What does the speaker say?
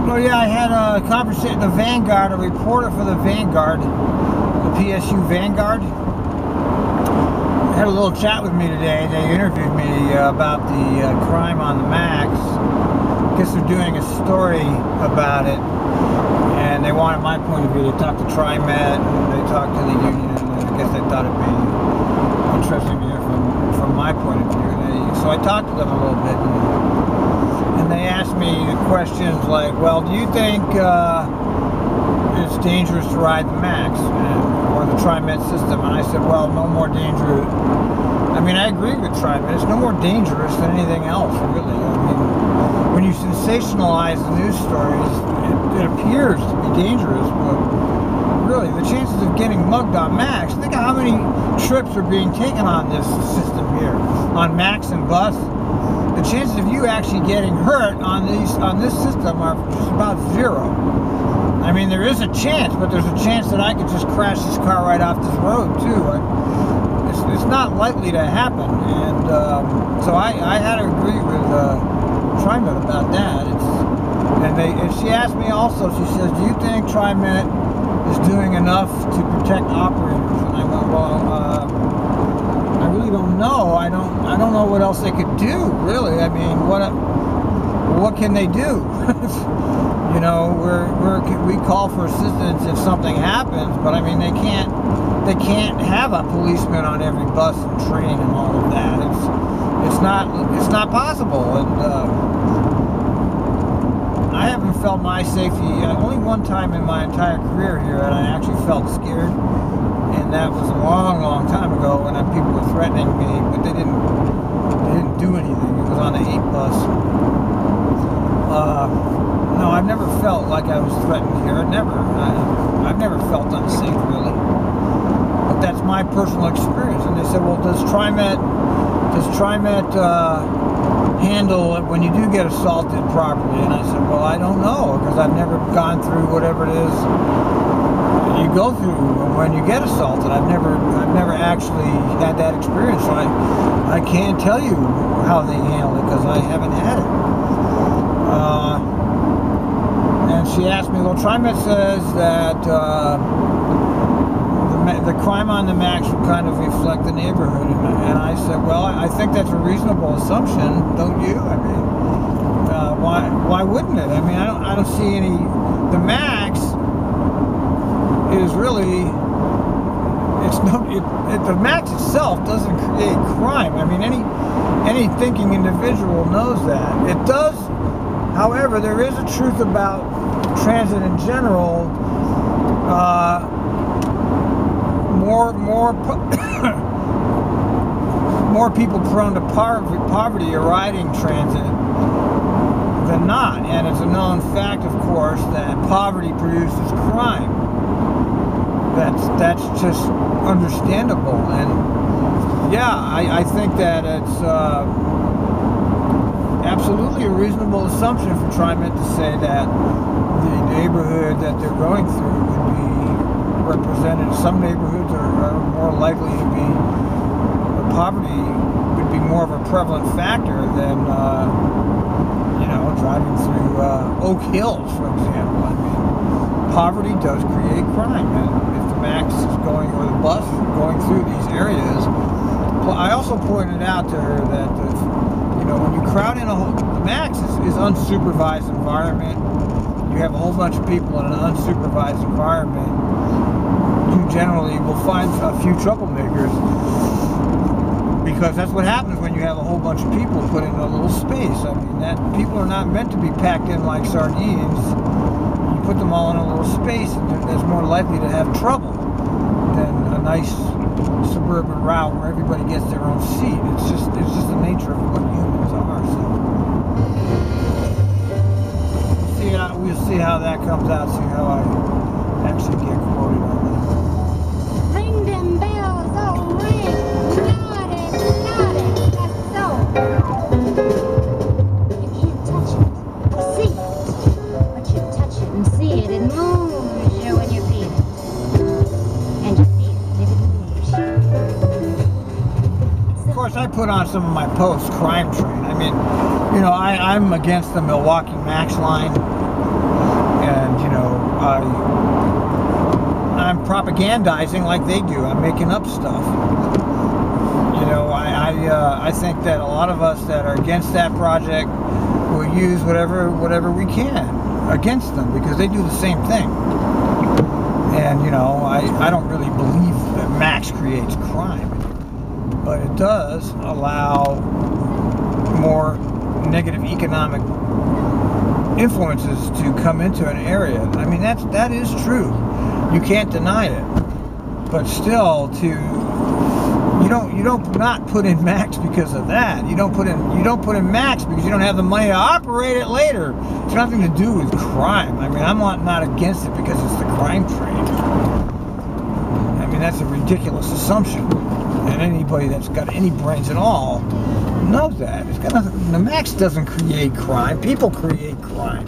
Oh yeah, I had a conversation, the Vanguard, a reporter for the Vanguard, the PSU Vanguard, had a little chat with me today. They interviewed me about the crime on the Max. I guess they're doing a story about it, and they wanted my point of view. They talked to TriMet, and they talked to the union, and I guess they thought it'd be interesting to hear from my point of view. So I talked to them a little bit, and they asked me questions like, well, do you think it's dangerous to ride the Max or the TriMet system? And I said, well, no more dangerous. I mean, I agree with TriMet. It's no more dangerous than anything else, really. I mean, when you sensationalize the news stories, it appears to be dangerous, but really, the chances of getting mugged on Max, think of how many trips are being taken on this system here, on Max and bus. The chances of you actually getting hurt on this system are just about zero. I mean, there is a chance, but there's a chance that I could just crash this car right off this road too. It's not likely to happen, and so I had to agree with TriMet about that. And she asked me also. She says, "Do you think TriMet is doing enough to protect operators?" And I went, "Well, I really don't know. I don't know what else they could do, really. I mean, what can they do? You know, we call for assistance if something happens, but I mean, they can't have a policeman on every bus and train and all of that. It's not possible." And I haven't felt my safety only one time in my entire career here, and I actually felt scared. And that was a long, long time ago when people were threatening me, but they didn't do anything. It was on the 8 bus. No, I've never felt like I was threatened here. I've never felt unsafe, really. But that's my personal experience. And they said, well, does TriMet handle it when you do get assaulted properly? And I said, well, I don't know, because I've never gone through whatever it is you go through when you get assaulted. I've never actually had that experience, so I can't tell you how they handle it because I haven't had it. And she asked me, well, TriMet says that the crime on the Max would kind of reflect the neighborhood, and I said, well, I think that's a reasonable assumption, don't you? I mean, why wouldn't it? I mean, I don't see any. The Max is really, the Max itself doesn't create crime. I mean, any thinking individual knows that. It does, however, there is a truth about transit in general. More people prone to poverty are riding transit than not, and it's a known fact, of course, that poverty produces crime. That's just understandable, and yeah, I think that it's absolutely a reasonable assumption for TriMet to say that the neighborhood that they're going through would be represented. Some neighborhoods are more likely to be, poverty would be more of a prevalent factor than driving through Oak Hills, for example. I mean, poverty does create crime, and if the Max is going, or the bus going through these areas. I also pointed out to her that when you crowd in the Max is unsupervised environment. You have a whole bunch of people in an unsupervised environment. You generally will find a few troublemakers, because that's what happens when you have a whole bunch of people put in a little space. I mean, that people are not meant to be packed in like sardines. You put them all in a little space, and there's more likely to have trouble than a nice suburban route where everybody gets their own seat. It's just the nature of what humans are. So we'll see how that comes out. See how I actually get quoted on that. Ring them bells, oh ring! Got it, that's so. You can't touch it, see it. But you touch it and see it, it moves you when you feel it. And you feel it, it moves you. Of course, I put on some of my posts, Crime Train. I mean, I'm against the Milwaukee Max line. I'm propagandizing like they do. I'm making up stuff. You know, I think that a lot of us that are against that project will use whatever we can against them because they do the same thing. And you know, I don't really believe that Max creates crime, but it does allow more negative economic influences to come into an area. I mean, that is true. You can't deny it. But still, you don't not put in Max because of that. You don't put in Max because you don't have the money to operate it later. It's nothing to do with crime. I mean, I'm not against it because it's the crime trade. I mean, that's a ridiculous assumption. And anybody that's got any brains at all knows that. It's got nothing. The Max doesn't create crime. People create crime.